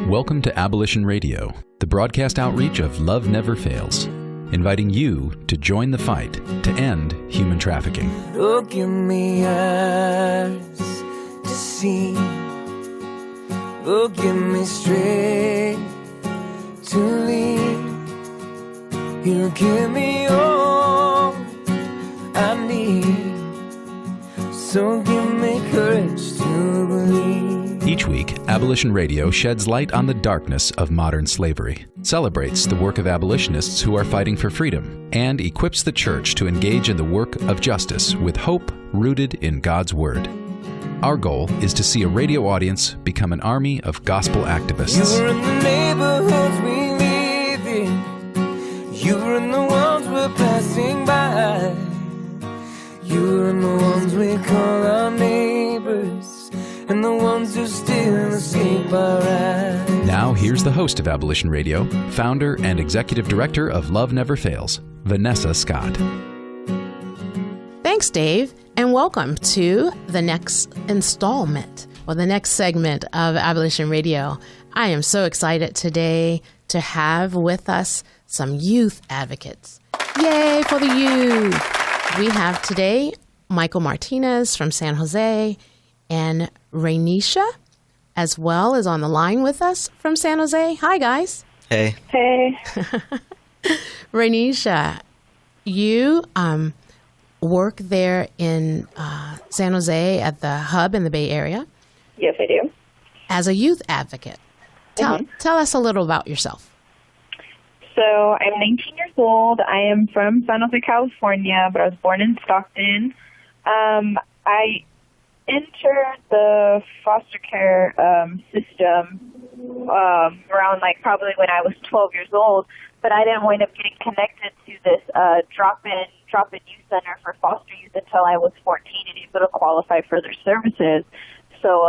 Welcome to Abolition Radio, the broadcast outreach of Love Never Fails, inviting you to join the fight to end human trafficking. Oh, give me eyes to see. Oh, give me strength to lead. You give me all I need. So give me courage to believe. Each week, Abolition Radio sheds light on the darkness of modern slavery, celebrates the work of abolitionists who are fighting for freedom, and equips the church to engage in the work of justice with hope rooted in God's Word. Our goal is to see a radio audience become an army of gospel activists. You're in the neighborhoods we live in. You're in the ones we're passing by. You're in the ones we call our neighbors, and the ones who still escape our eyes. Now, here's the host of Abolition Radio, founder and executive director of Love Never Fails, Ranesha Scott. Thanks, Dave, and welcome to the next installment or the next segment of Abolition Radio. I am so excited today to have with us some youth advocates. Yay for the youth! We have today Michael Martinez from San Jose and Ranesha as well is on the line with us from San Jose. Hi, guys. Hey. Hey. Ranesha, you work there in San Jose at the hub in the Bay Area. Yes, I do. As a youth advocate. Tell us a little about yourself. So I'm 19 years old. I am from San Jose, California, but I was born in Stockton. I entered the foster care system around probably when I was 12 years old, but I didn't wind up getting connected to this drop-in youth center for foster youth until I was 14 and able to qualify for their services. So,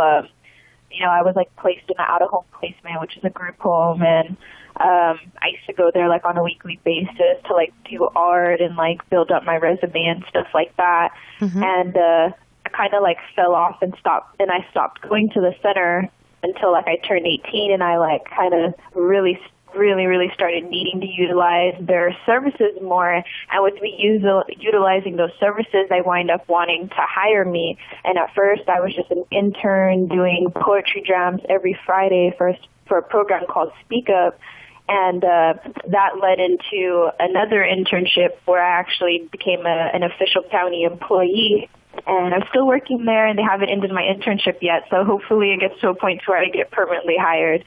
I was placed in an out-of-home placement, which is a group home, and I used to go there on a weekly basis to do art and build up my resume and stuff like that. Mm-hmm. And I kind of fell off and I stopped going to the center until I turned 18, and I kind of really started needing to utilize their services more. And with me utilizing those services, they wind up wanting to hire me. And at first, I was just an intern doing poetry jams every Friday for a program called Speak Up. And that led into another internship where I actually became an official county employee. And I'm still working there, and they haven't ended my internship yet. So hopefully it gets to a point where I get permanently hired.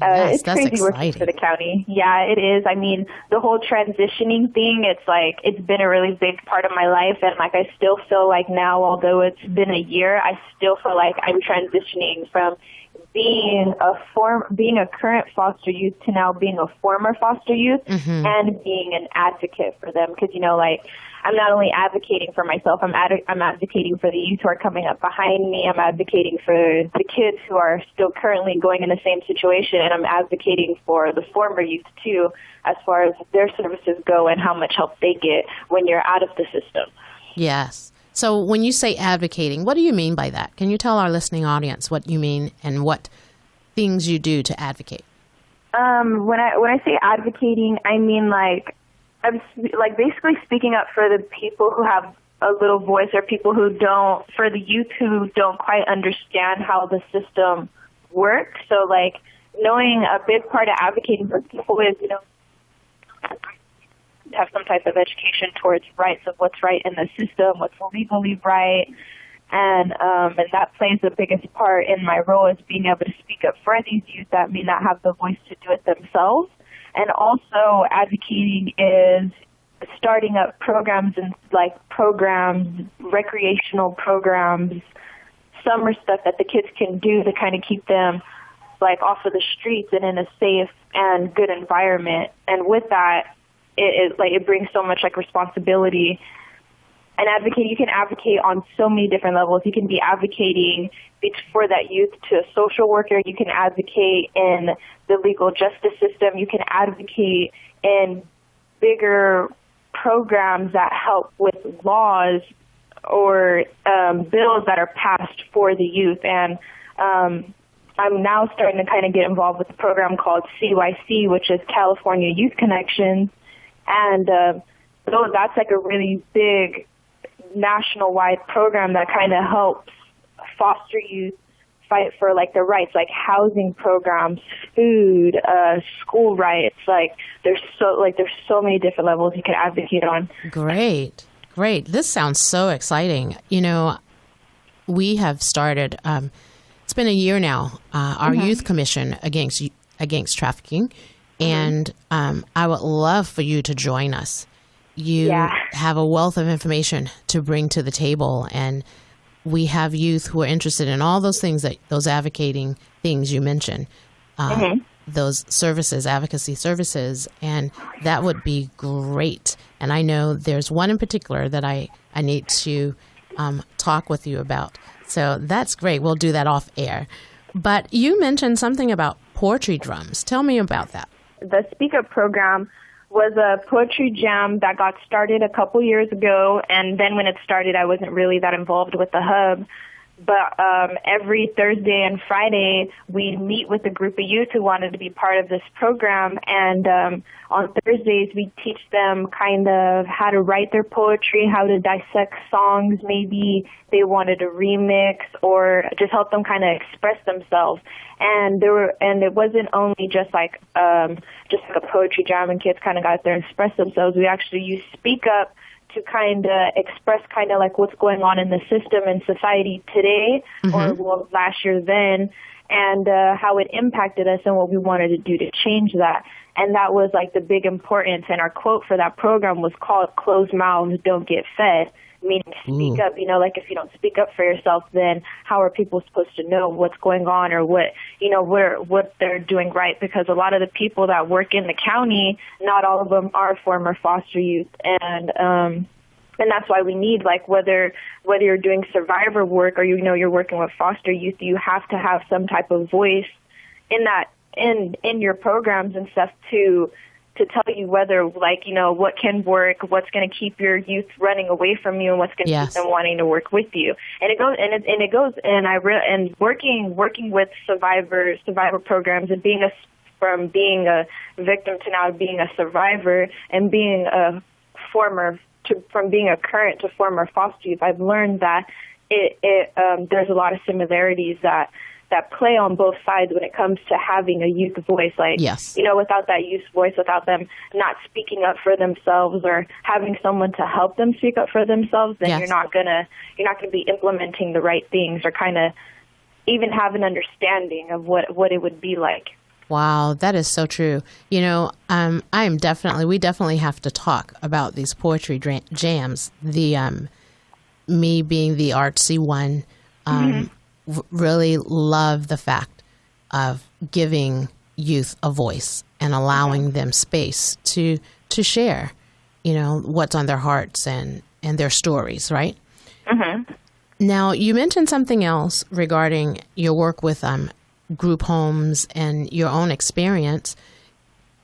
Yes, it's crazy working for the county. Yeah, it is. I mean, the whole transitioning thing, it's been a really big part of my life. And I still feel now, although it's been a year, I still feel like I'm transitioning from being a current foster youth to now being a former foster youth, mm-hmm. and being an advocate for them. Because, I'm not only advocating for myself, I'm advocating for the youth who are coming up behind me. I'm advocating for the kids who are still currently going in the same situation, and I'm advocating for the former youth too, as far as their services go and how much help they get when you're out of the system. Yes. So when you say advocating, what do you mean by that? Can you tell our listening audience what you mean and what things you do to advocate? When I say advocating, I mean I'm basically speaking up for the people who have a little voice, or people who don't, for the youth who don't quite understand how the system works. So knowing a big part of advocating for people is, have some type of education towards rights of what's right in the system, what's legally right. And that plays the biggest part in my role, is being able to speak up for these youth that may not have the voice to do it themselves. And also advocating is starting up programs and recreational programs, summer stuff that the kids can do to kind of keep them off of the streets and in a safe and good environment. And with that, it brings so much responsibility. And you can advocate on so many different levels. You can be advocating for that youth to a social worker. You can advocate in the legal justice system. You can advocate in bigger programs that help with laws bills that are passed for the youth. And I'm now starting to kind of get involved with a program called CYC, which is California Youth Connections. And so that's like a really big national-wide program that kind of helps foster youth fight for like their rights, like housing programs, food, school rights. Like there's so many different levels you can advocate on. Great. This sounds so exciting. We have started. It's been a year now. Our Youth Commission against trafficking, and I would love for you to join us. You have a wealth of information to bring to the table, and we have youth who are interested in all those things, those advocating things you mentioned, those services, advocacy services, and that would be great. And I know there's one in particular that I need to talk with you about. So that's great. We'll do that off air. But you mentioned something about poetry drums. Tell me about that. The Speak Up program was a poetry jam that got started a couple years ago, and then when it started, I wasn't really that involved with the hub. But every Thursday and Friday, we'd meet with a group of youth who wanted to be part of this program, and on Thursdays, we'd teach them kind of how to write their poetry, how to dissect songs, maybe they wanted a remix, or just help them kind of express themselves. And it wasn't only just like a poetry jam and kids kind of got there and express themselves. We actually used Speak Up to kind of express kind of like what's going on in the system and society today, or last year then, and how it impacted us and what we wanted to do to change that. And that was like the big importance. And our quote for that program was called "Closed Mouths Don't Get Fed," meaning speak up. Like if you don't speak up for yourself, then how are people supposed to know what's going on or what they're doing right? Because a lot of the people that work in the county, not all of them are former foster youth, and that's why we need, like, whether you're doing survivor work or you're working with foster youth, you have to have some type of voice in your programs and stuff to tell you whether, what can work, what's going to keep your youth running away from you, and what's going to keep them wanting to work with you. And it goes and working with survivor programs and from being a victim to now being a survivor and being from being a current to former foster youth, I've learned that there's a lot of similarities that play on both sides when it comes to having a youth voice. Like, without that youth voice, without them not speaking up for themselves or having someone to help them speak up for themselves, then you're not gonna be implementing the right things or kind of even have an understanding of what it would be like. Wow, that is so true. We definitely have to talk about these poetry jams. Me being the artsy one, really love the fact of giving youth a voice and allowing them space to share, what's on their hearts and their stories, right? Now, you mentioned something else regarding your work with group homes and your own experience.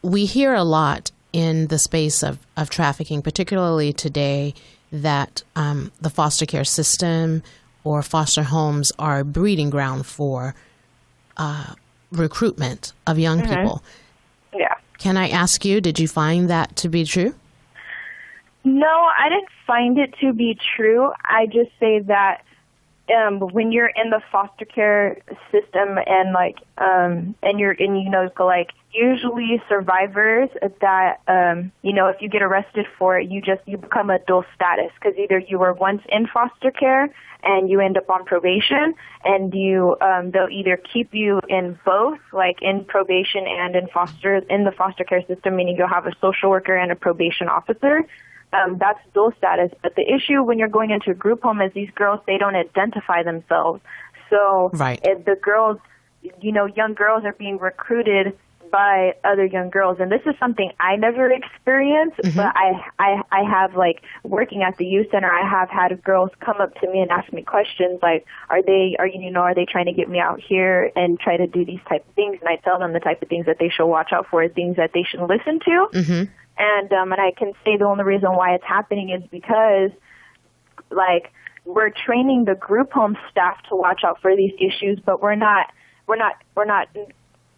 We hear a lot in the space of trafficking, particularly today, that the foster care system or foster homes are a breeding ground for recruitment of young people. Yeah. Can I ask you, did you find that to be true? No, I didn't find it to be true. I just say that when you're in the foster care system and usually survivors that if you get arrested for it, you become a dual status, because either you were once in foster care and you end up on probation, and they'll either keep you in both, like in probation and in the foster care system, meaning you'll have a social worker and a probation officer. That's dual status. But the issue when you're going into a group home is these girls, they don't identify themselves. So if the girls, young girls are being recruited by other young girls. And this is something I never experienced, but I have, like, working at the youth center, I have had girls come up to me and ask me questions like, are they trying to get me out here and try to do these type of things? And I tell them the type of things that they should watch out for, things that they should listen to. And I can say the only reason why it's happening is because, like, we're training the group home staff to watch out for these issues, but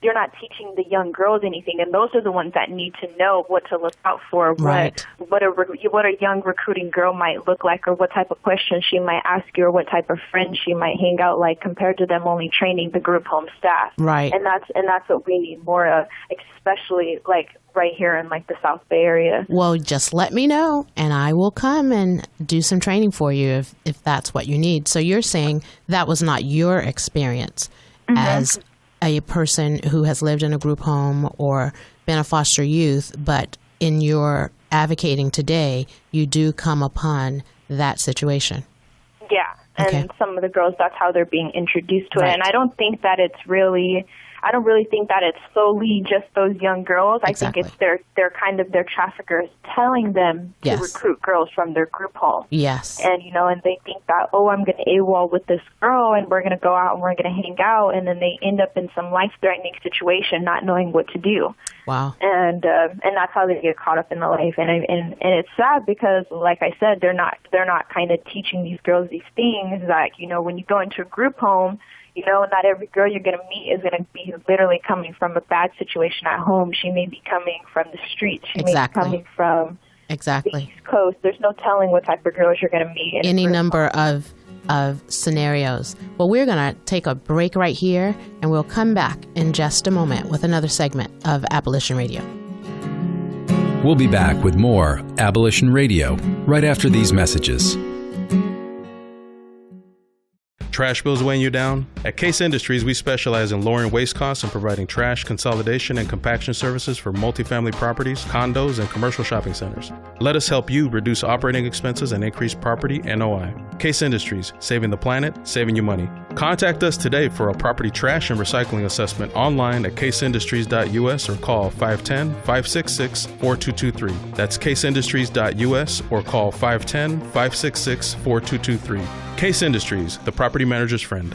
you're not teaching the young girls anything, and those are the ones that need to know what to look out for, right. what a young recruiting girl might look like, or what type of questions she might ask you, or what type of friends she might hang out like, compared to them only training the group home staff. Right. And that's what we need more of, especially like right here in like the South Bay area. Well, just let me know, and I will come and do some training for you if that's what you need. So you're saying that was not your experience as a person who has lived in a group home or been a foster youth, but in your advocating today, you do come upon that situation. Yeah, and some of the girls, that's how they're being introduced to it. And I don't think that it's really solely just those young girls. Exactly. I think it's their traffickers telling them to recruit girls from their group home. Yes. And, and they think that, I'm going to AWOL with this girl, and we're going to go out and we're going to hang out, and then they end up in some life-threatening situation, not knowing what to do. Wow. And that's how they get caught up in the life. And it's sad because, like I said, they're not kind of teaching these girls these things. Like, when you go into a group home, not every girl you're going to meet is going to be literally coming from a bad situation at home. She may be coming from the streets. She may be coming from the East Coast. There's no telling what type of girls you're going to meet. Any number of scenarios. Well, we're going to take a break right here, and we'll come back in just a moment with another segment of Abolition Radio. We'll be back with more Abolition Radio right after these messages. Trash bills weighing you down? At Case Industries, we specialize in lowering waste costs and providing trash consolidation and compaction services for multifamily properties, condos, and commercial shopping centers. Let us help you reduce operating expenses and increase property NOI. Case Industries, saving the planet, saving you money. Contact us today for a property trash and recycling assessment online at caseindustries.us or call 510-566-4223. That's caseindustries.us or call 510-566-4223. Case Industries, the property manager's friend.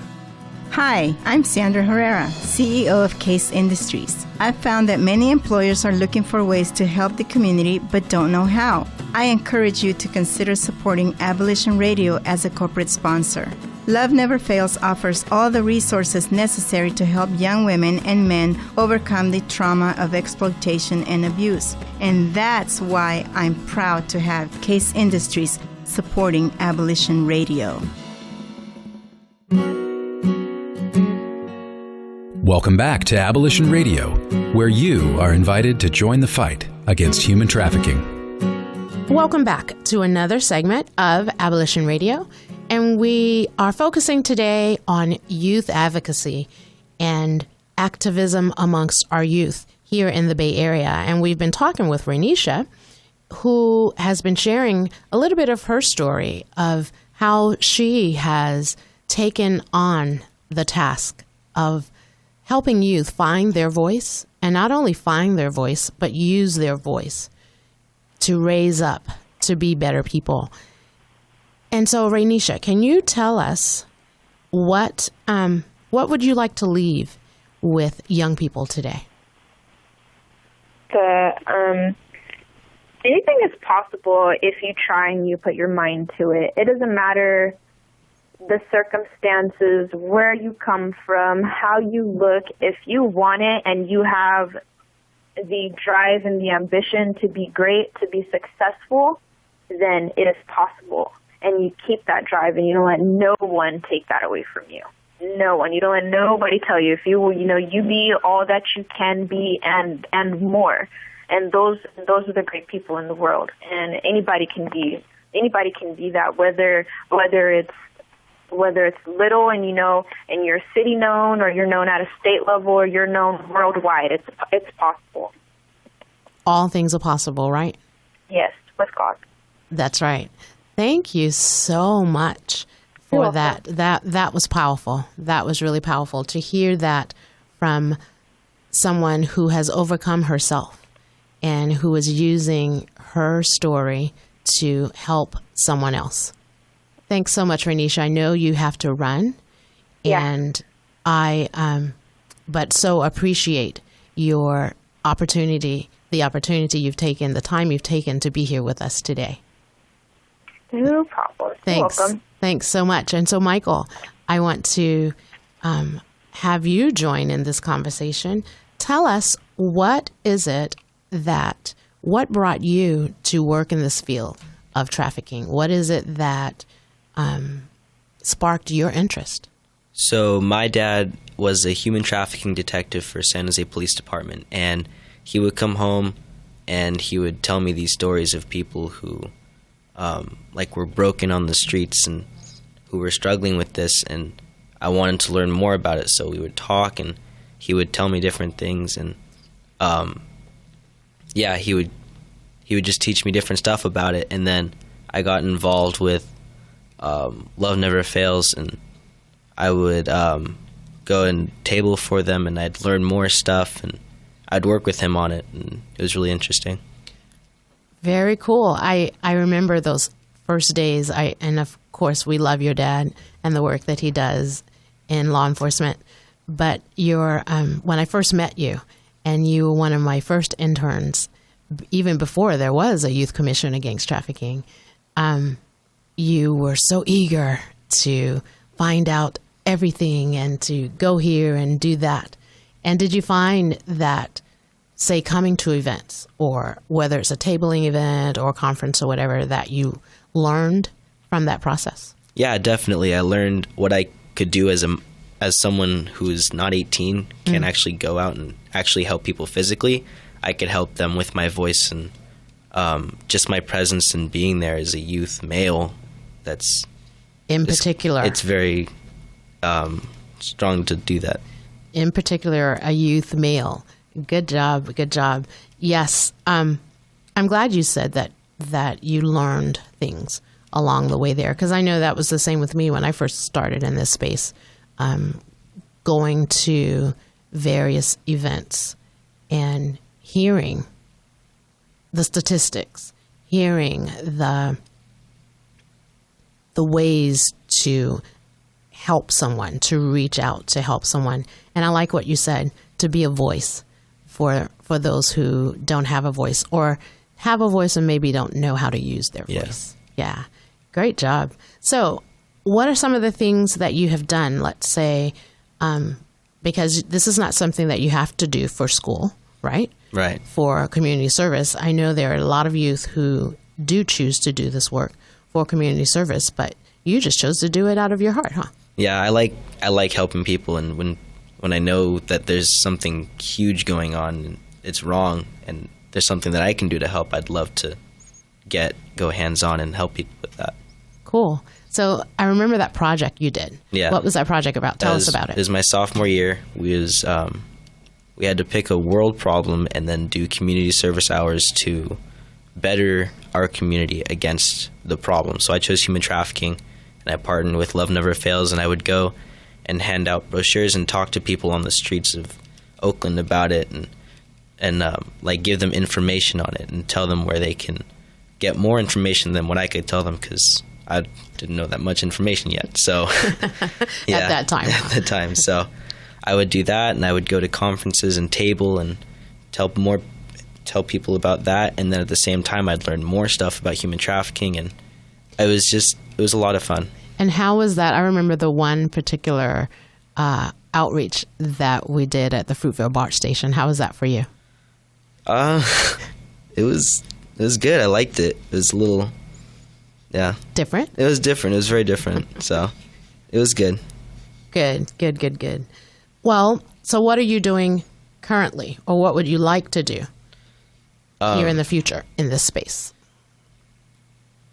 Hi, I'm Sandra Herrera, CEO of Case Industries. I've found that many employers are looking for ways to help the community but don't know how. I encourage you to consider supporting Abolition Radio as a corporate sponsor. Love Never Fails offers all the resources necessary to help young women and men overcome the trauma of exploitation and abuse. And that's why I'm proud to have Case Industries supporting Abolition Radio. Welcome back to Abolition Radio, where you are invited to join the fight against human trafficking. Welcome back to another segment of Abolition Radio, and we are focusing today on youth advocacy and activism amongst our youth here in the Bay Area. And we've been talking with Ranesha, who has been sharing a little bit of her story of how she has taken on the task of helping youth find their voice, and not only find their voice, but use their voice to raise up to be better people. And so, Ranesha, can you tell us what would you like to leave with young people today? Anything is possible if you try and you put your mind to it. It doesn't matter the circumstances, where you come from, how you look. If you want it and you have the drive and the ambition to be great, to be successful, then it is possible. And you keep that drive, and you don't let no one take that away from you. No one. You don't let nobody tell you. If you be all that you can be and more. And those are the great people in the world. And anybody can be that, whether it's little and and you're city known, or you're known at a state level, or you're known worldwide. It's possible. All things are possible, right? Yes, with God. That's right. Thank you so much for that. That was powerful. That was really powerful to hear that from someone who has overcome herself and who is using her story to help someone else. Thanks so much, Ranesha. I know you have to run, and I but so appreciate your opportunity, the opportunity you've taken, the time you've taken to be here with us today. No problem. Thanks. You're welcome. Thanks so much. And so, Michael, I want to have you join in this conversation. Tell us, what brought you to work in this field of trafficking? What is it that sparked your interest? So my dad was a human trafficking detective for San Jose Police Department, and he would come home and he would tell me these stories of people who were broken on the streets and who were struggling with this, and I wanted to learn more about it. So we would talk, and he would tell me different things, and he would just teach me different stuff about it. And then I got involved with Love Never Fails, and I would go and table for them, and I'd learn more stuff, and I'd work with him on it, and it was really interesting. Very cool. I remember those first days. And of course, we love your dad and the work that he does in law enforcement. But when I first met you, and you were one of my first interns, even before there was a youth commission against trafficking, you were so eager to find out everything and to go here and do that. And did you find that, say, coming to events, or whether it's a tabling event or a conference or whatever, that you learned from that process? Yeah, definitely. I learned what I could do as someone who's not 18, can actually go out and actually help people physically. I could help them with my voice and just my presence and being there as a youth male. It's very strong to do that. In particular, a youth male. Good job. Good job. Yes. I'm glad you said that you learned things along the way there, because I know that was the same with me when I first started in this space, going to various events and hearing the statistics, hearing the ways to help someone, to reach out to help someone. And I like what you said, to be a voice for those who don't have a voice, or have a voice and maybe don't know how to use their voice. Yeah. Great job. So what are some of the things that you have done, let's say, because this is not something that you have to do for school, right? Right. For community service. I know there are a lot of youth who do choose to do this work for community service, but you just chose to do it out of your heart, huh? Yeah, I like helping people, and when I know that there's something huge going on and it's wrong, and there's something that I can do to help, I'd love to go hands-on and help people with that. Cool. So I remember that project you did. Yeah. What was that project about? Tell us about it. It was my sophomore year. We had to pick a world problem and then do community service hours to better our community against the problem. So I chose human trafficking, and I partnered with Love Never Fails, and I would go and hand out brochures and talk to people on the streets of Oakland about it, and give them information on it and tell them where they can get more information than what I could tell them, because I didn't know that much information yet. So At that time. So I would do that, and I would go to conferences and table and tell people about that, and then at the same time I'd learn more stuff about human trafficking, and it was a lot of fun. And how was that? I remember the one particular outreach that we did at the Fruitville BART station. How was that for you? It was good. I liked it. It was a little, different? It was different. It was very different. So it was good. Good. Well, so what are you doing currently, or what would you like to do here in the future in this space?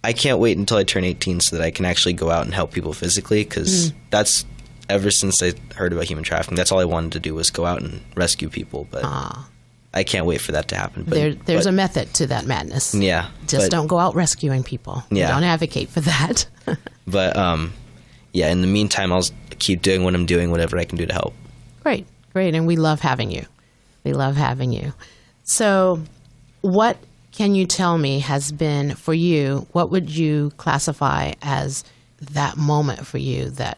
I can't wait until I turn 18 so that I can actually go out and help people physically, because that's, ever since I heard about human trafficking, that's all I wanted to do, was go out and rescue people. But I can't wait for that to happen. But, there's a method to that madness. Yeah. Just don't go out rescuing people. Yeah. Don't advocate for that. But, in the meantime, I'll keep doing what I'm doing, whatever I can do to help. Great. And we love having you. So what can you tell me has been, for you, what would you classify as that moment for you that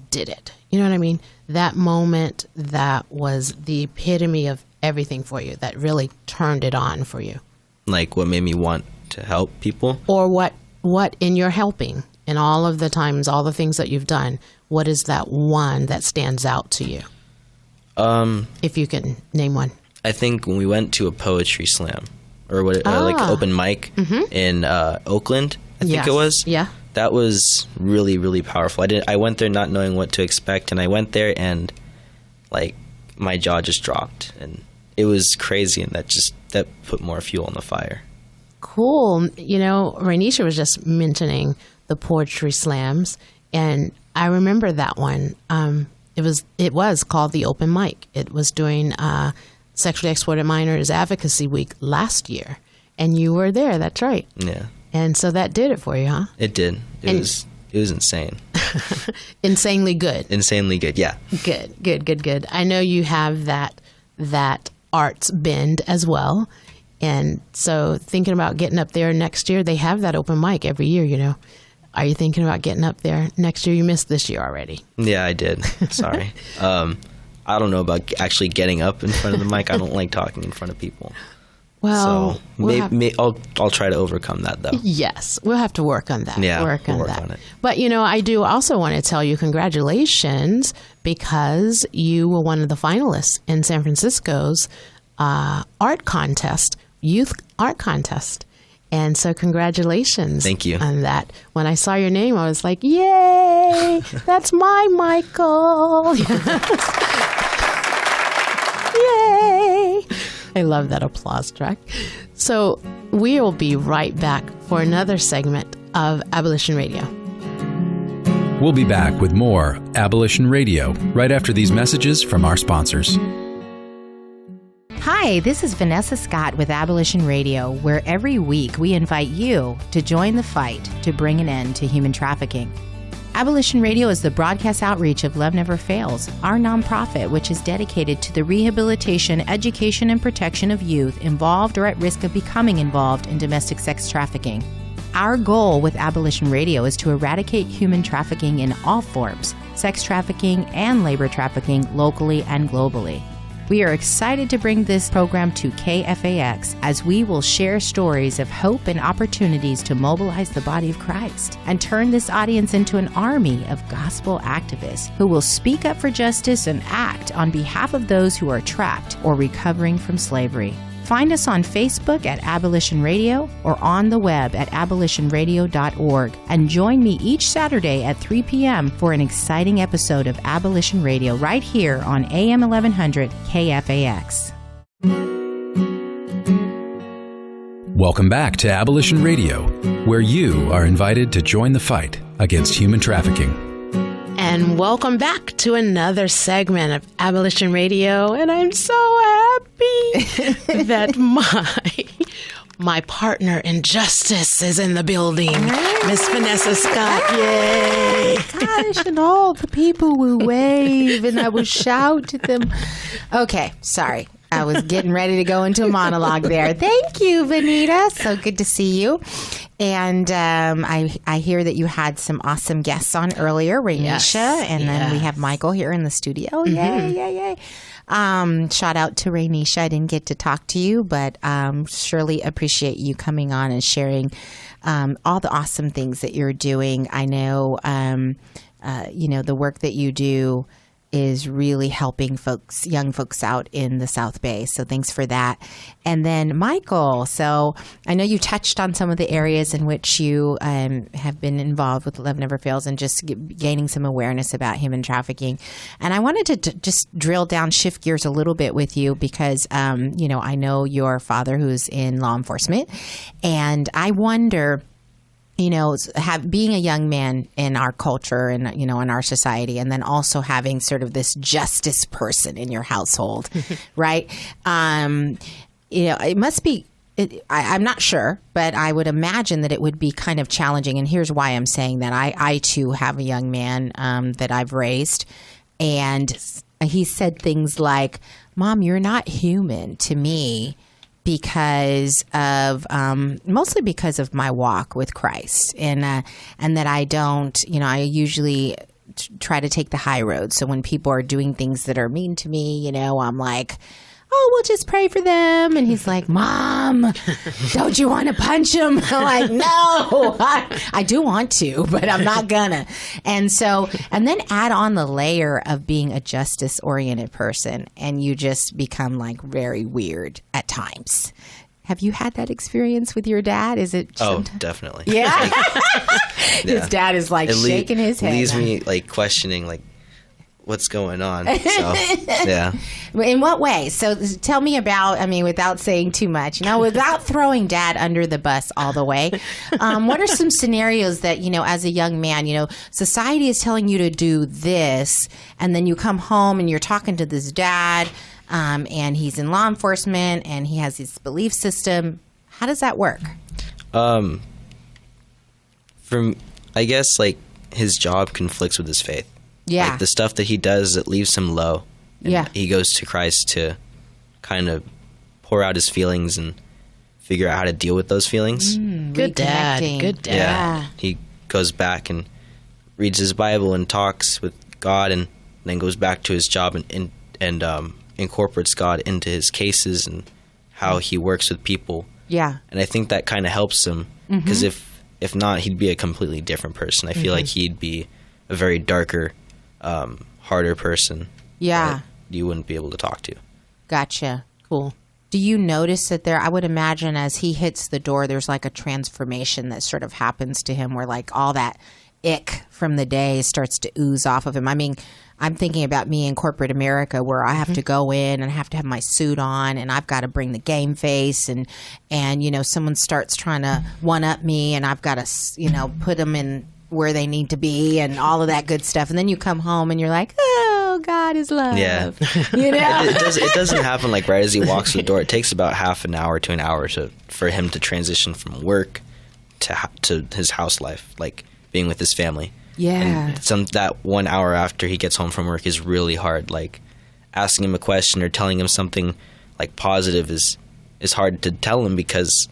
did it? You know what I mean? That moment that was the epitome of everything for you, that really turned it on for you. Like what made me want to help people? Or what in your helping In all of the times, all the things that you've done, what is that one that stands out to you? If you can name one. I think when we went to a poetry slam or like open mic in Oakland, I think it was. Yeah. That was really, really powerful. I went there not knowing what to expect, and I went there and like my jaw just dropped, and it was crazy, and that put more fuel on the fire. Cool. You know, Ranesha was just mentioning the poetry slams, and I remember that one. It was called the Open Mic. It was during Sexually Exploited Minors Advocacy Week last year, and you were there. That's right. Yeah. And so that did it for you, huh? It did. It was insane. Insanely good. Insanely good. Yeah. Good. I know you have that arts bend as well. And so thinking about getting up there next year, they have that open mic every year, you know. Are you thinking about getting up there next year? You missed this year already. Yeah, I did. Sorry. I don't know about actually getting up in front of the mic. I don't like talking in front of people. Well, so I'll try to overcome that, though. Yes, we'll have to work on that. Yeah, work on it. But, you know, I do also want to tell you congratulations because you were one of the finalists in San Francisco's art contest, youth art contest. And so congratulations. Thank you. On that. When I saw your name, I was like, yay, that's my Michael. Yay. I love that applause track. So we will be right back for another segment of Abolition Radio. We'll be back with more Abolition Radio right after these messages from our sponsors. Hi, this is Vanessa Scott with Abolition Radio, where every week we invite you to join the fight to bring an end to human trafficking. Abolition Radio is the broadcast outreach of Love Never Fails, our nonprofit which is dedicated to the rehabilitation, education, and protection of youth involved or at risk of becoming involved in domestic sex trafficking. Our goal with Abolition Radio is to eradicate human trafficking in all forms, sex trafficking and labor trafficking locally and globally. We are excited to bring this program to KFAX as we will share stories of hope and opportunities to mobilize the body of Christ and turn this audience into an army of gospel activists who will speak up for justice and act on behalf of those who are trapped or recovering from slavery. Find us on Facebook at Abolition Radio or on the web at abolitionradio.org and join me each Saturday at 3 p.m. for an exciting episode of Abolition Radio right here on AM 1100 KFAX. Welcome back to Abolition Radio, where you are invited to join the fight against human trafficking. And welcome back to another segment of Abolition Radio. And I'm so happy that my partner in justice is in the building. Miss Vanessa Scott. Yay. Gosh, and all the people will wave and I will shout to them. Okay, sorry. I was getting ready to go into a monologue there. Thank you, Vanita. So good to see you. And I hear that you had some awesome guests on earlier, Ranesha, and then we have Michael here in the studio. Mm-hmm. Yay. Shout out to Ranesha. I didn't get to talk to you, but surely appreciate you coming on and sharing all the awesome things that you're doing. I know, the work that you do is really helping young folks out in the South Bay. So thanks for that. And then Michael, so I know you touched on some of the areas in which you have been involved with Love Never Fails and just gaining some awareness about human trafficking. And I wanted to just drill down, shift gears a little bit with you because, I know your father who's in law enforcement. And I wonder, being a young man in our culture and, in our society, and then also having sort of this justice person in your household, right? It must be, I'm not sure, but I would imagine that it would be kind of challenging. And here's why I'm saying that. I too have a young man that I've raised, and he said things like, "Mom, you're not human to me." Mostly because of my walk with Christ, and that I don't, I usually try to take the high road. So when people are doing things that are mean to me, I'm like, oh, we'll just pray for them. And he's like, Mom, don't you want to punch him? I'm like, no, I do want to, but I'm not gonna. And then add on the layer of being a justice-oriented person, and you just become like very weird at times. Have you had that experience with your dad? Is it? Definitely. Yeah. His dad is like shaking his head. Leaves me like questioning like what's going on. So, yeah. In what way? So tell me about, I mean, without saying too much, without throwing dad under the bus all the way. What are some scenarios that, as a young man, society is telling you to do this, and then you come home and you're talking to this dad, and he's in law enforcement and he has his belief system. How does that work? I guess like his job conflicts with his faith. Yeah. Like the stuff that he does, it leaves him low. And yeah. He goes to Christ to kind of pour out his feelings and figure out how to deal with those feelings. Good dad. Good dad. Yeah. He goes back and reads his Bible and talks with God, and then goes back to his job and incorporates God into his cases and how he works with people. Yeah. And I think that kind of helps him, because if not, he'd be a completely different person. I feel like he'd be a very darker, harder person. Yeah. That you wouldn't be able to talk to. Gotcha. Cool. Do you notice that I would imagine as he hits the door, there's like a transformation that sort of happens to him where like all that ick from the day starts to ooze off of him. I mean, I'm thinking about me in corporate America where I have to go in and I have to have my suit on and I've got to bring the game face and someone starts trying to one-up me and I've got to, put them in where they need to be and all of that good stuff. And then you come home and you're like, oh, God is love. Yeah. It doesn't happen like right as he walks through the door. It takes about half an hour to an hour for him to transition from work to his house life, like being with his family. Yeah. And that 1 hour after he gets home from work is really hard. Like asking him a question or telling him something like positive is hard to tell him because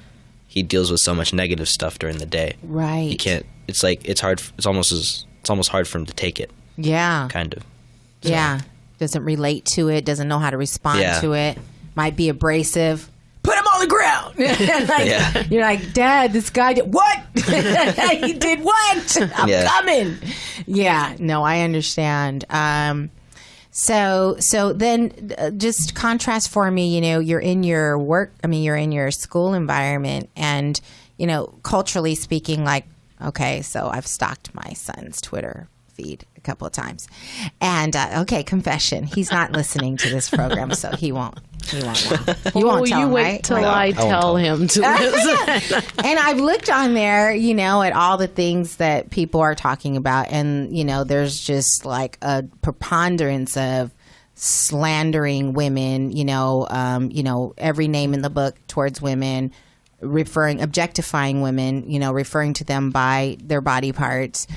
he deals with so much negative stuff during the day. Right. He can't. It's like it's hard. It's almost hard for him to take it. Yeah. Kind of. So. Yeah. Doesn't relate to it. Doesn't know how to respond to it. Might be abrasive. Put him on the ground. You're like, Dad, this guy did what? He did what? I'm coming. Yeah. No, I understand. So then just contrast for me, you're in your you're in your school environment and, culturally speaking, like, okay, so I've stalked my son's Twitter feed a couple of times. And, confession. He's not listening to this program, so he won't know. You won't tell him, wait right? till I tell him to listen. And I've looked on there, at all the things that people are talking about. And, there's just like a preponderance of slandering women, every name in the book towards women, objectifying women, referring to them by their body parts.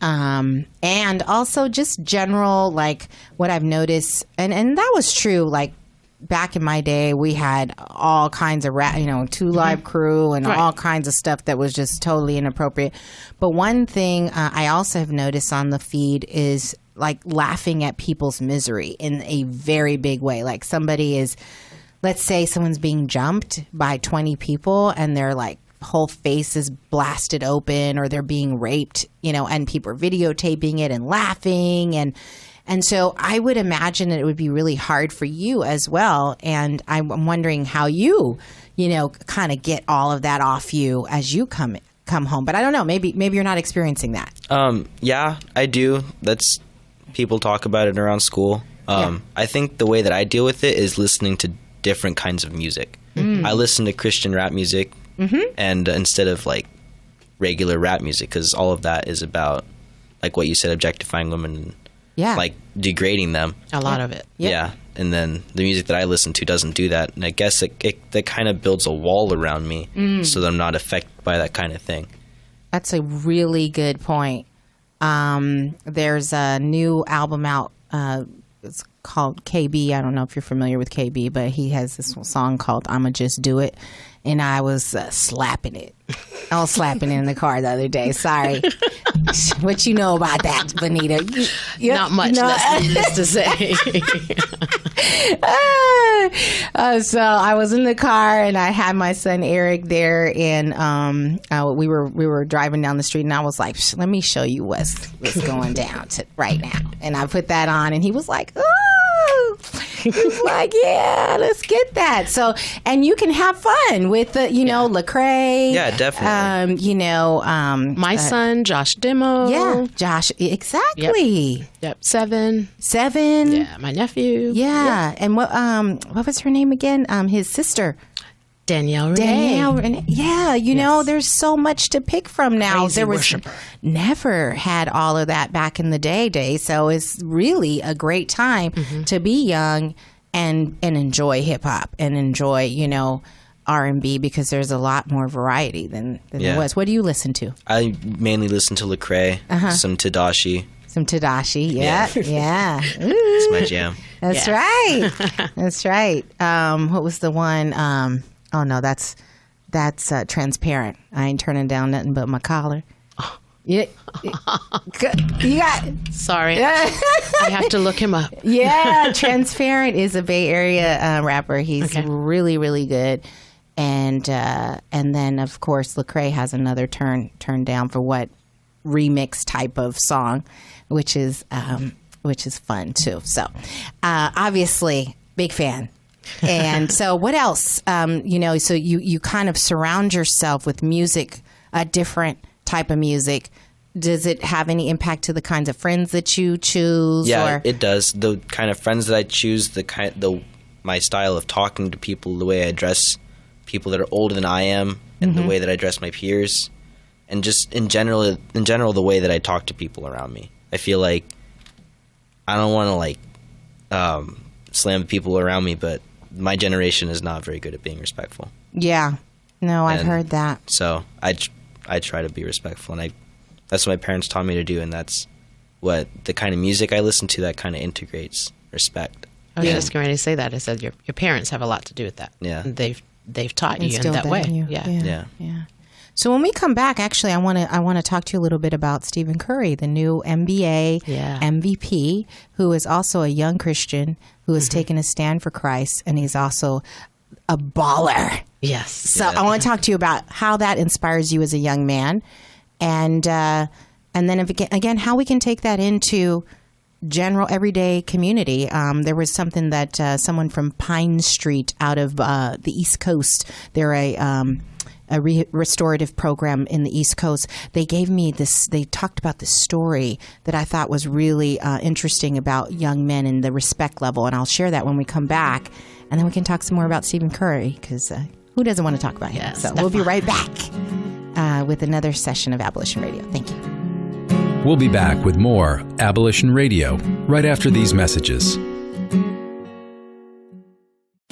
And also just general, like what I've noticed, and that was true, like, back in my day, we had all kinds of Two Live Crew and all kinds of stuff that was just totally inappropriate. But one thing I also have noticed on the feed is like laughing at people's misery in a very big way. Like somebody is, let's say someone's being jumped by 20 people and they're like, whole face is blasted open or they're being raped, and people are videotaping it and laughing. And so I would imagine that it would be really hard for you as well. And I'm wondering how you, kind of get all of that off you as you come home. But I don't know. Maybe you're not experiencing that. Yeah, I do. People talk about it around school. I think the way that I deal with it is listening to different kinds of music. I listen to Christian rap music and instead of like regular rap music, because all of that is about, like what you said, objectifying women and like degrading them. A lot of it. Yeah. And then the music that I listen to doesn't do that. And I guess that kind of builds a wall around me so that I'm not affected by that kind of thing. That's a really good point. There's a new album out. It's called KB. I don't know if you're familiar with KB, but he has this song called I'ma Just Do It. And I was slapping it. I was slapping it in the car the other day. Sorry. What you know about that, Vanita? Not much. That's needless to say. So I was in the car and I had my son Eric there, and we were driving down the street, and I was like, let me show you what's going down right now. And I put that on, and he was like, oh. He's like, yeah, let's get that. So, and you can have fun with the, Lecrae. Yeah, definitely. My son, Josh Demo. Yeah, Josh, exactly. Yep. Seven. Yeah, my nephew. Yeah. And what was her name again? His sister. Danielle Renee. Yeah, there's so much to pick from now. Crazy there was worshiper. Never had all of that back in the day. So it's really a great time to be young and enjoy hip hop and enjoy, R&B, because there's a lot more variety than there was. What do you listen to? I mainly listen to Lecrae, some Tadashi. Some Tadashi, yeah. It's my jam. That's right. That's right. What was the one? Oh no, that's Transparent. I ain't turning down nothing but my collar. Yeah, you got. Sorry, I have to look him up. Yeah, Transparent is a Bay Area rapper. He's really, really good. And then of course Lecrae has another turn down for what remix type of song, which is fun too. So obviously big fan. And so what else? So you kind of surround yourself with music, a different type of music. Does it have any impact to the kinds of friends that you choose? Yeah, it does. The kind of friends that I choose, my style of talking to people, the way I address people that are older than I am, and the way that I address my peers, and just in general, the way that I talk to people around me. I feel like I don't want to slam people around me, but my generation is not very good at being respectful. Yeah. No, I've heard that. So I try to be respectful, and that's what my parents taught me to do, and that's what the kind of music I listen to that kind of integrates respect. I was just going to say that. I said your parents have a lot to do with that. Yeah. They've taught you in that way. Yeah. So when we come back, actually, I want to talk to you a little bit about Stephen Curry, the new NBA MVP, who is also a young Christian who has taken a stand for Christ, and he's also a baller. Yes. So I want to talk to you about how that inspires you as a young man, and then again how we can take that into general everyday community. There was something that someone from Pine Street out of the East Coast, they're a restorative program in the East Coast. They gave me this, they talked about this story that I thought was really interesting about young men and the respect level. And I'll share that when we come back. And then we can talk some more about Stephen Curry, because who doesn't want to talk about him? Yes, so we'll be right back with another session of Abolition Radio. Thank you. We'll be back with more Abolition Radio right after these messages.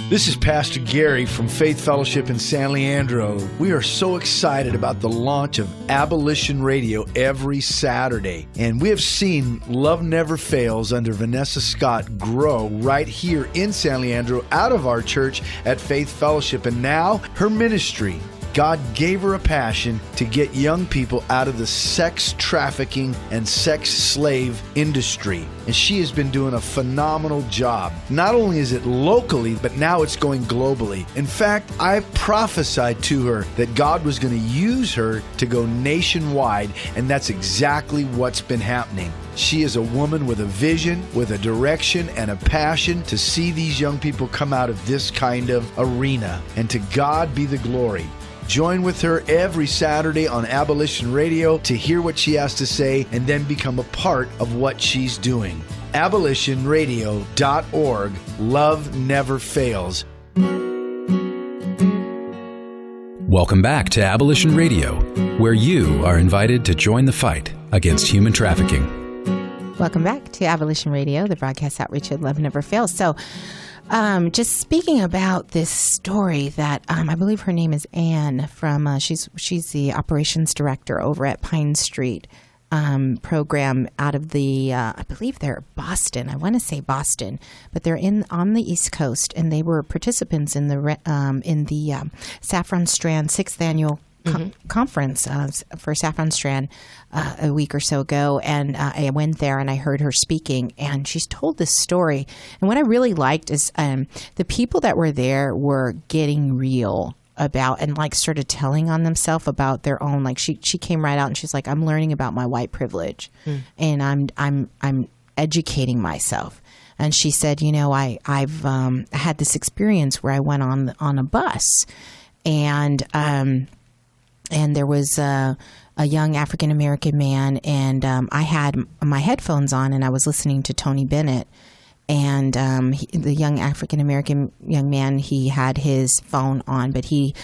This is Pastor Gary from Faith Fellowship in San Leandro. We are so excited about the launch of Abolition Radio every Saturday. And we have seen Love Never Fails under Vanessa Scott grow right here in San Leandro out of our church at Faith Fellowship. And now her ministry, God gave her a passion to get young people out of the sex trafficking and sex slave industry. And she has been doing a phenomenal job. Not only is it locally, but now it's going globally. In fact, I prophesied to her that God was going to use her to go nationwide, and that's exactly what's been happening. She is a woman with a vision, with a direction, and a passion to see these young people come out of this kind of arena. And to God be the glory. Join with her every Saturday on Abolition Radio to hear what she has to say and then become a part of what she's doing. AbolitionRadio.org. Love never fails. Welcome back to Abolition Radio, where you are invited to join the fight against human trafficking. Welcome back to Abolition Radio, the broadcast outreach of Love Never Fails. So, just speaking about this story that I believe her name is Anne from she's the operations director over at Pine Street program out of the I believe they're Boston. I want to say Boston, but they're on the East Coast, and they were participants in the Saffron Strand 6th annual conference for Saffron Strand a week or so ago, and I went there and I heard her speaking, and she's told this story. And what I really liked is the people that were there were getting real about and like started telling on themselves about their own. Like she came right out and she's like, I'm learning about my white privilege, and I'm educating myself. And she said, you know, I've had this experience where I went on a bus, and there was a young African American man, and I had my headphones on, and I was listening to Tony Bennett. And the young African American young man, he had his phone on, but he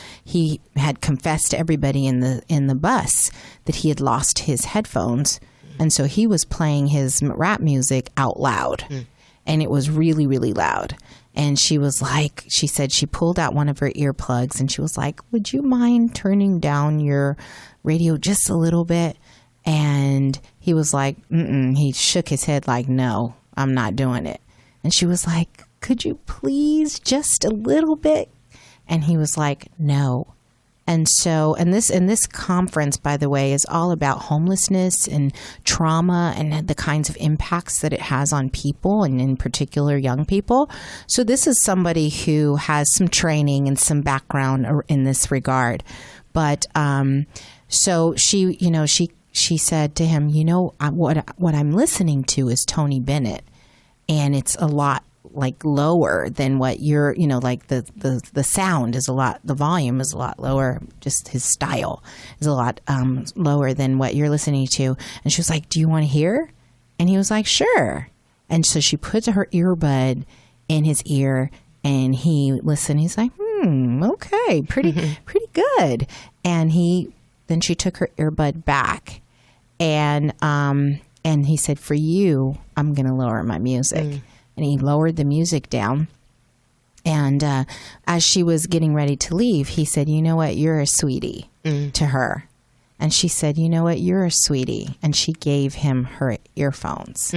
had confessed to everybody in the bus that he had lost his headphones, and so he was playing his rap music out loud, and it was really, really loud. And she was like, she said she pulled out one of her earplugs, and she was like, "Would you mind turning down your radio just a little bit?" And he was like, "Mm-mm." He shook his head like, "No, I'm not doing it." And she was like, "Could you please just a little bit?" And he was like, "No." And so, and this conference, by the way, is all about homelessness and trauma and the kinds of impacts that it has on people, and in particular young people. So this is somebody who has some training and some background in this regard. But so she, you know, she said to him, "You know, what I'm listening to is Tony Bennett. And it's a lot like lower than what you're, you know, like the sound is a lot, the volume is a lot lower. Just his style is a lot lower than what you're listening to." And she was like, "Do you want to hear?" And he was like, "Sure." And so she put her earbud in his ear, and he listened. He's like, "Okay, pretty good." And then she took her earbud back, and he said, "For you, I'm going to lower my music." And he lowered the music down. And as she was getting ready to leave, he said, "You know what? You're a sweetie," to her. And she said, "You know what? You're a sweetie." And she gave him her earphones.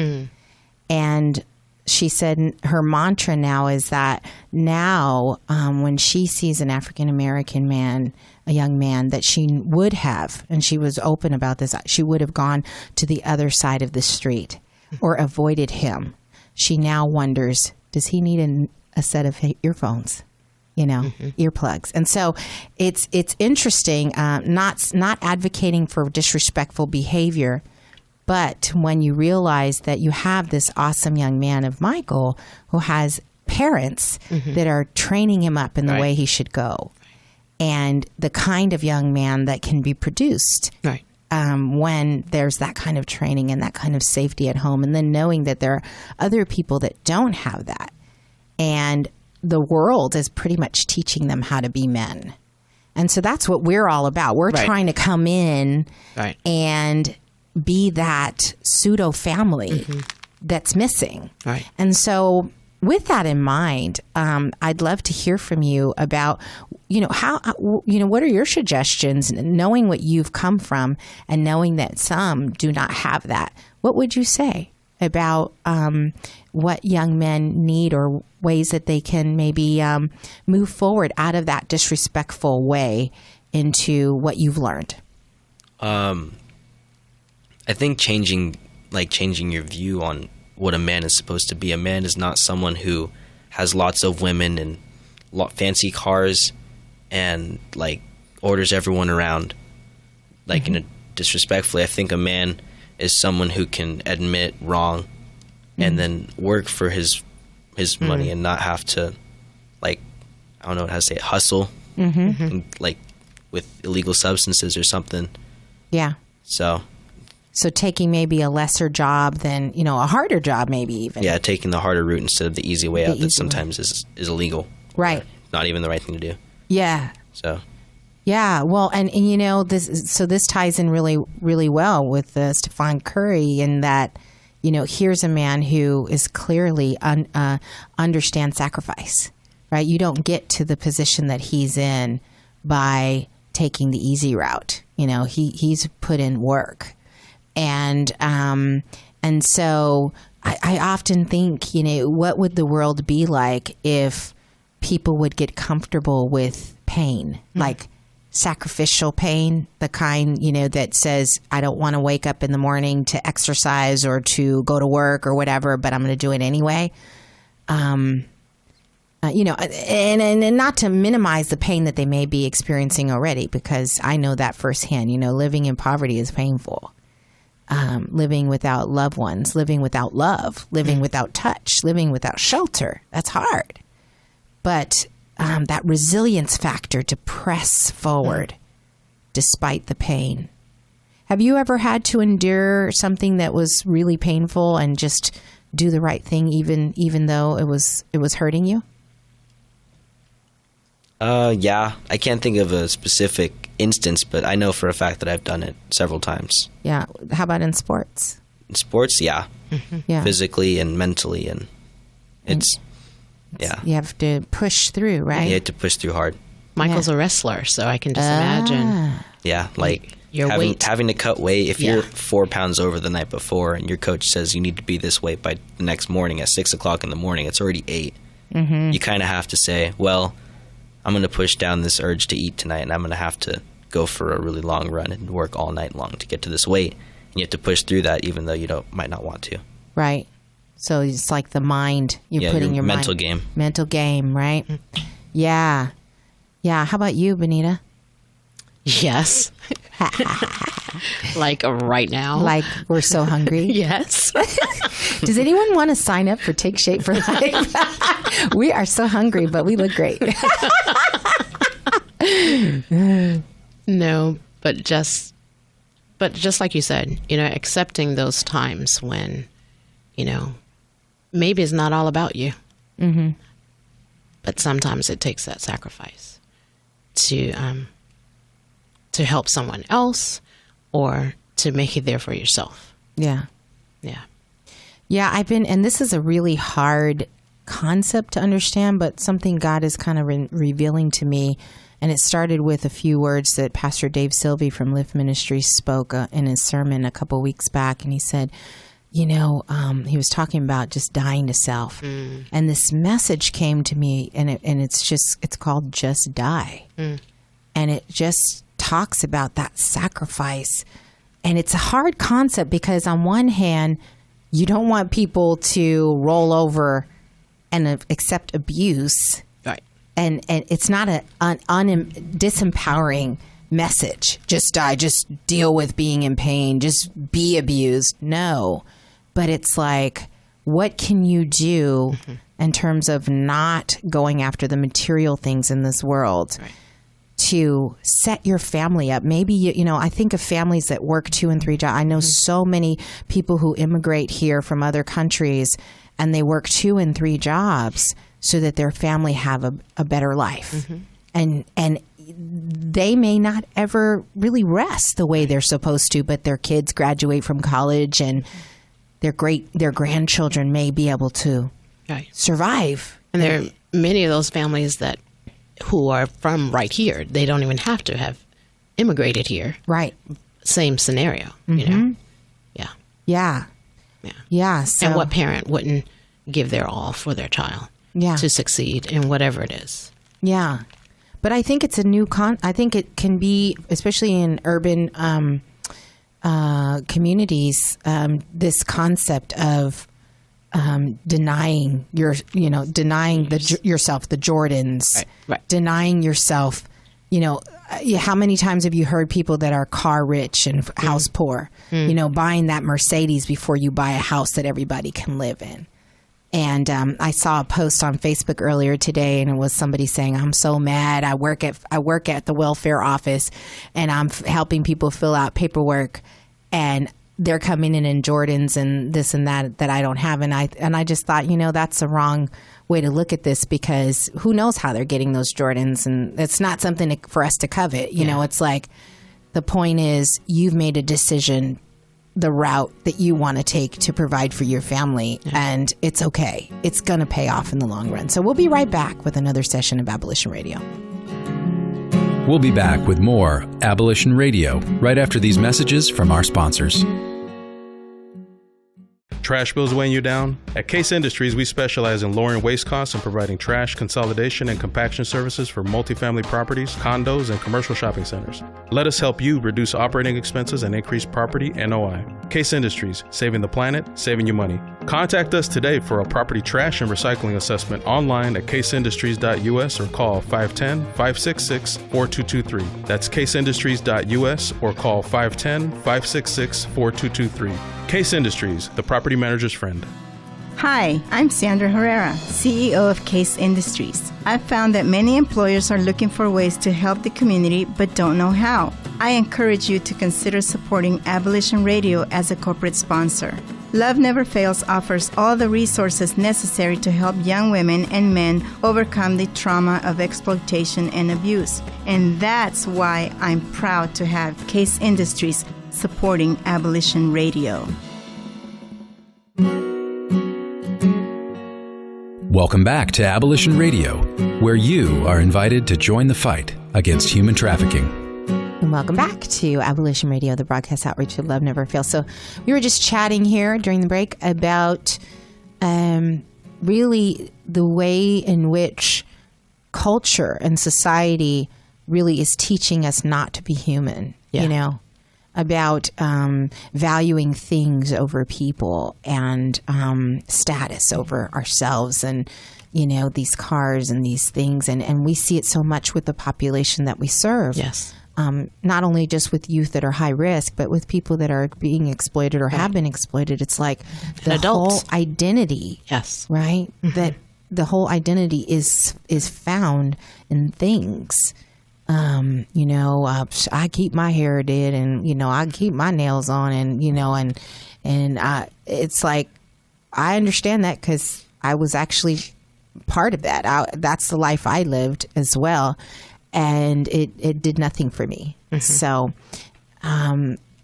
And she said her mantra now is that now when she sees an African American man, a young man, that she would have, and she was open about this, she would have gone to the other side of the street or avoided him. She now wonders, does he need a set of earphones, you know, earplugs? And so it's interesting, not advocating for disrespectful behavior, but when you realize that you have this awesome young man of Michael who has parents that are training him up in the way he should go, and the kind of young man that can be produced when there's that kind of training and that kind of safety at home, and then knowing that there are other people that don't have that, and the world is pretty much teaching them how to be men. And so that's what we're all about. We're trying to come in and be that pseudo family that's missing. And so with that in mind, I'd love to hear from you about, you know, how, you know, what are your suggestions, knowing what you've come from and knowing that some do not have that? What would you say about what young men need, or ways that they can maybe move forward out of that disrespectful way into what you've learned? I think changing your view on what a man is supposed to be. A man is not someone who has lots of women and fancy cars and like orders everyone around like in a disrespectfully. I think a man is someone who can admit wrong and then work for his money and not have to, like, I don't know how to say it, hustle and, like with illegal substances or something. Yeah. So taking maybe a lesser job than, you know, a harder job maybe even. Yeah, taking the harder route instead of the easy way out that sometimes is illegal. Right. Not even the right thing to do. Yeah. So. Yeah, well, and you know, this ties in really, really well with Stephen Curry, in that, you know, here's a man who is clearly understands sacrifice, right? You don't get to the position that he's in by taking the easy route. You know, he's put in work. And so I often think, you know, what would the world be like if people would get comfortable with pain, like sacrificial pain, the kind, you know, that says, I don't want to wake up in the morning to exercise or to go to work or whatever, but I'm going to do it anyway. You know, and not to minimize the pain that they may be experiencing already, because I know that firsthand. You know, living in poverty is painful. Living without loved ones, living without love, living without touch, living without shelter. That's hard. But that resilience factor to press forward despite the pain. Have you ever had to endure something that was really painful and just do the right thing even though it was hurting you? Yeah, I can't think of a specific instance, but I know for a fact that I've done it several times. Yeah. How about in sports? In sports, yeah. Yeah. Physically and mentally, and it's yeah. You have to push through, right? You have to push through hard. Michael's a wrestler, so I can just imagine. Yeah, like Your weight. having to cut weight. If Yeah. you're 4 pounds over the night before and your coach says you need to be this weight by the next morning at 6 o'clock in the morning, it's already 8. You kind of have to say, well, I'm going to push down this urge to eat tonight, and I'm going to have to go for a really long run and work all night long to get to this weight. And you have to push through that even though you might not want to. Right. So it's like the mind. You're putting your mental mind. game. Mental game, right? Yeah. Yeah. How about you, Benita? Yes. Like right now. Like we're so hungry. Yes. Does anyone want to sign up for Take Shape for Life? We are so hungry, but we look great. No, but just like you said, you know, accepting those times when, you know, maybe it's not all about you. But sometimes it takes that sacrifice to help someone else or to make it there for yourself. Yeah. Yeah. Yeah, and this is a really hard concept to understand, but something God is kind of revealing to me. And it started with a few words that Pastor Dave Sylvie from Lift Ministries spoke in his sermon a couple weeks back. And he said, you know, he was talking about just dying to self. And this message came to me, and it's called Just Die. And it just talks about that sacrifice. And it's a hard concept because on one hand, you don't want people to roll over and accept abuse. Right. And it's not an disempowering message. Just die, just deal with being in pain, just be abused. No. But it's like, what can you do in terms of not going after the material things in this world? Right. To set your family up. Maybe, you know, I think of families that work 2 and 3 jobs. I know so many people who immigrate here from other countries and they work 2 and 3 jobs so that their family have a better life. And they may not ever really rest the way they're supposed to, but their kids graduate from college and their grandchildren may be able to survive. And there are many of those families who are from right here. They don't even have to have immigrated here. Right. Same scenario, you know? Yeah. Yeah. Yeah. Yeah. So, and what parent wouldn't give their all for their child to succeed in whatever it is? Yeah. But I think it's a new I think it can be, especially in urban communities, this concept of denying yourself, the Jordans, right. Denying yourself, you know, how many times have you heard people that are car rich and house poor, you know, buying that Mercedes before you buy a house that everybody can live in? And I saw a post on Facebook earlier today, and it was somebody saying, "I'm so mad. I work at the welfare office, and I'm helping people fill out paperwork, and they're coming in Jordans and this and that I don't have." And I just thought, you know, that's the wrong way to look at this, because who knows how they're getting those Jordans, and it's not something for us to covet. You know, it's like the point is you've made a decision, the route that you want to take to provide for your family, and it's okay. It's going to pay off in the long run. So we'll be right back with another session of Abolition Radio. We'll be back with more Abolition Radio right after these messages from our sponsors. Trash bills weighing you down? At Case Industries, we specialize in lowering waste costs and providing trash consolidation and compaction services for multifamily properties, condos, and commercial shopping centers. Let us help you reduce operating expenses and increase property NOI. Case Industries, saving the planet, saving you money. Contact us today for a property trash and recycling assessment online at caseindustries.us or call 510-566-4223. That's caseindustries.us or call 510-566-4223. Case Industries, the property manager's friend. Hi, I'm Sandra Herrera, CEO of Case Industries. I've found that many employers are looking for ways to help the community but don't know how. I encourage you to consider supporting Abolition Radio as a corporate sponsor. Love Never Fails offers all the resources necessary to help young women and men overcome the trauma of exploitation and abuse. And that's why I'm proud to have Case Industries supporting Abolition Radio. Welcome back to Abolition Radio, where you are invited to join the fight against human trafficking. And welcome back to Abolition Radio, the broadcast outreach of Love Never Fails. So we were just chatting here during the break about really the way in which culture and society really is teaching us not to be human, you know, about valuing things over people and status over ourselves and, you know, these cars and these things. And we see it so much with the population that we serve. Yes. Not only just with youth that are high risk, but with people that are being exploited or have been exploited. It's like the whole identity, right? Mm-hmm. That the whole identity is found in things. You know, I keep my hair did, and you know, I keep my nails on, and you know, and it's like I understand that because I was actually part of that. That's the life I lived as well. And it did nothing for me. Mm-hmm. So,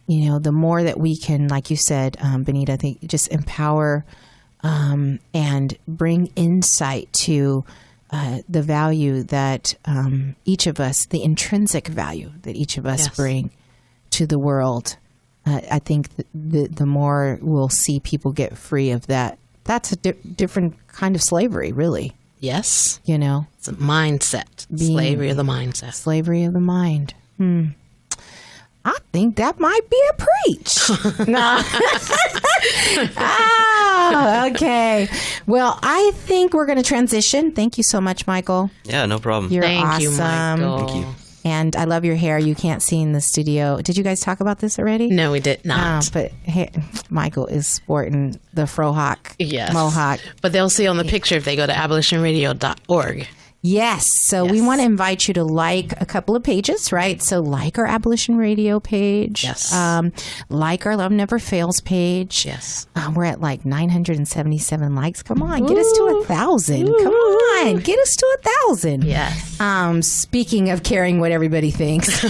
you know, the more that we can, like you said, Benita, I think just empower and bring insight to the value that each of us, the intrinsic value that each of us bring to the world. I think the more we'll see people get free of that. That's a different kind of slavery, really. Yes. You know? It's a mindset. Slavery of the mindset. Slavery of the mind. I think that might be a preach. Oh, okay. Well, I think we're going to transition. Thank you so much, Michael. Yeah, no problem. You're Thank awesome. you, Michael. Thank you. And I love your hair. You can't see in the studio. Did you guys talk about this already? No, we did not. But Michael is sporting the Frohawk mohawk. But they'll see on the picture if they go to abolitionradio.org. Yes. So we want to invite you to like a couple of pages, right? So like our Abolition Radio page. Yes. Like our Love Never Fails page. Yes. We're at like 977 likes. Come on, get us to 1,000. Come on, get us to 1,000. Yes. Speaking of caring what everybody thinks.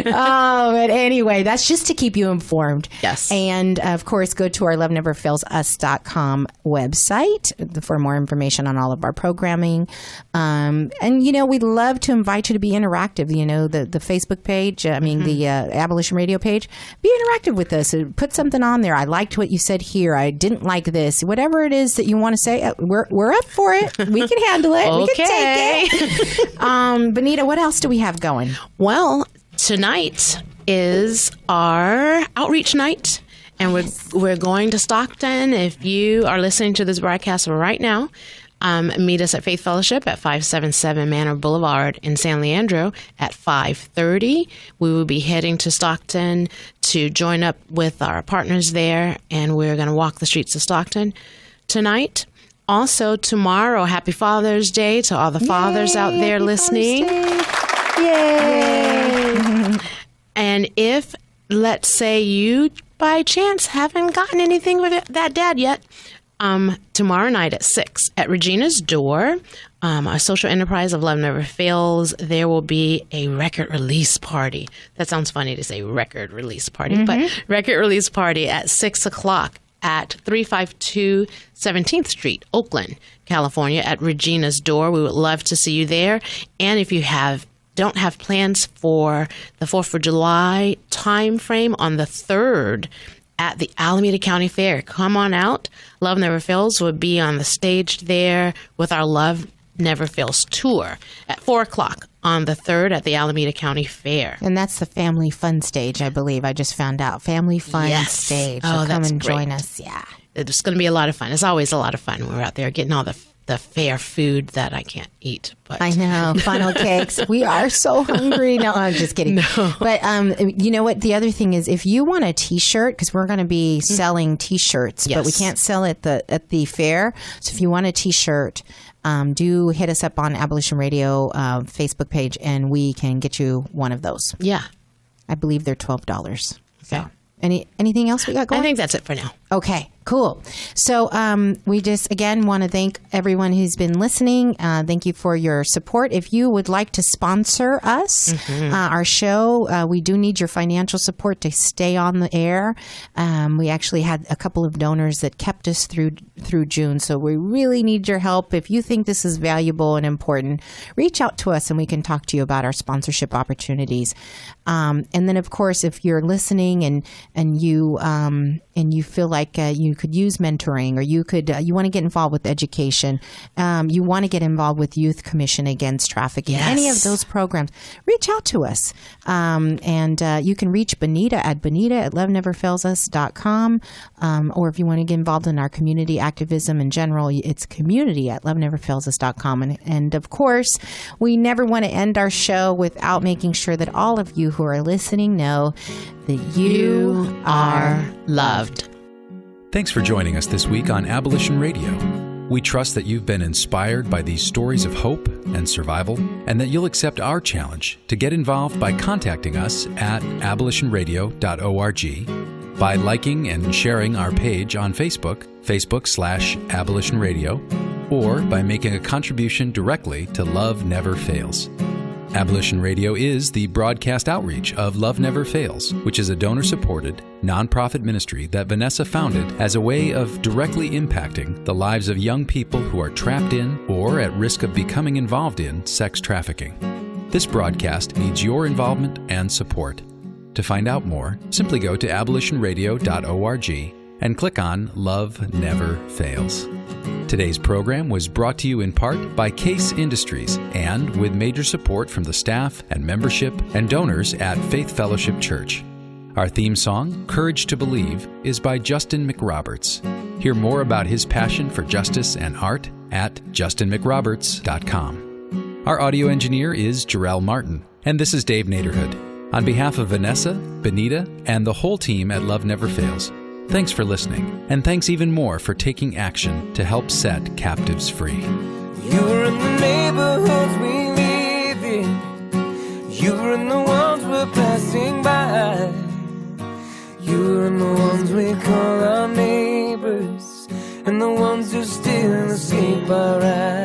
But anyway, that's just to keep you informed. Yes. And of course, go to our loveneverfailsus.com website for more information on all of our programming. And, you know, we'd love to invite you to be interactive. You know, the Facebook page, the Abolition Radio page, be interactive with us. Put something on there. I liked what you said here. I didn't like this. Whatever it is that you want to say, we're up for it. We can handle it. We can take it. Benita, what else do we have going? Well, tonight is our outreach night, and we're going to Stockton. If you are listening to this broadcast right now, meet us at Faith Fellowship at 577 Manor Boulevard in San Leandro at 5:30. We will be heading to Stockton to join up with our partners there, and we're going to walk the streets of Stockton tonight. Also, tomorrow, Happy Father's Day to all the fathers out there listening. Yay! And if, let's say, you by chance haven't gotten anything with that dad yet, tomorrow night at 6 at Regina's Door, a social enterprise of Love Never Fails, there will be a record release party. That sounds funny to say record release party, but record release party at 6 o'clock at 352 17th Street, Oakland, California, at Regina's Door. We would love to see you there. And if you don't have plans for the 4th of July time frame on the 3rd at the Alameda County Fair. Come on out. Love Never Fails will be on the stage there with our Love Never Fails tour at 4 o'clock on the 3rd at the Alameda County Fair. And that's the Family Fun stage, I believe. I just found out. Family Fun stage. So come and join us. Yeah. It's going to be a lot of fun. It's always a lot of fun when we're out there getting all the fair food that I can't eat. But I know. Funnel cakes. We are so hungry. No, I'm just kidding. No. But you know what? The other thing is, if you want a T-shirt, because we're going to be selling T-shirts, but we can't sell it at the fair. So if you want a T-shirt, do hit us up on Abolition Radio Facebook page, and we can get you one of those. Yeah. I believe they're $12. So Okay. anything else we got going? I think that's it for now. Okay, cool. So we just, again, want to thank everyone who's been listening. Thank you for your support. If you would like to sponsor us, our show, we do need your financial support to stay on the air. We actually had a couple of donors that kept us through June, so we really need your help. If you think this is valuable and important, reach out to us and we can talk to you about our sponsorship opportunities. And then, of course, if you're listening and you feel like you could use mentoring, or you want to get involved with education, you want to get involved with Youth Commission Against Trafficking, any of those programs, reach out to us. And you can reach Benita at loveneverfailsus.com. Or if you want to get involved in our community activism in general, it's community@loveneverfailsus.com. And of course, we never want to end our show without making sure that all of you who are listening know that you are loved. Thanks for joining us this week on Abolition Radio. We trust that you've been inspired by these stories of hope and survival, and that you'll accept our challenge to get involved by contacting us at abolitionradio.org, by liking and sharing our page on Facebook, Facebook/Abolition Radio, or by making a contribution directly to Love Never Fails. Abolition Radio is the broadcast outreach of Love Never Fails, which is a donor-supported, nonprofit ministry that Vanessa founded as a way of directly impacting the lives of young people who are trapped in or at risk of becoming involved in sex trafficking. This broadcast needs your involvement and support. To find out more, simply go to abolitionradio.org and click on Love Never Fails. Today's program was brought to you in part by Case Industries and with major support from the staff and membership and donors at Faith Fellowship Church. Our theme song, Courage to Believe, is by Justin McRoberts. Hear more about his passion for justice and art at justinmcroberts.com. Our audio engineer is Jarrell Martin, and this is Dave Naderhood. On behalf of Vanessa, Benita, and the whole team at Love Never Fails, thanks for listening, and thanks even more for taking action to help set captives free. You're in the neighborhoods we live in. You're in the ones we're passing by. You're in the ones we call our neighbors, and the ones who still escape our eyes.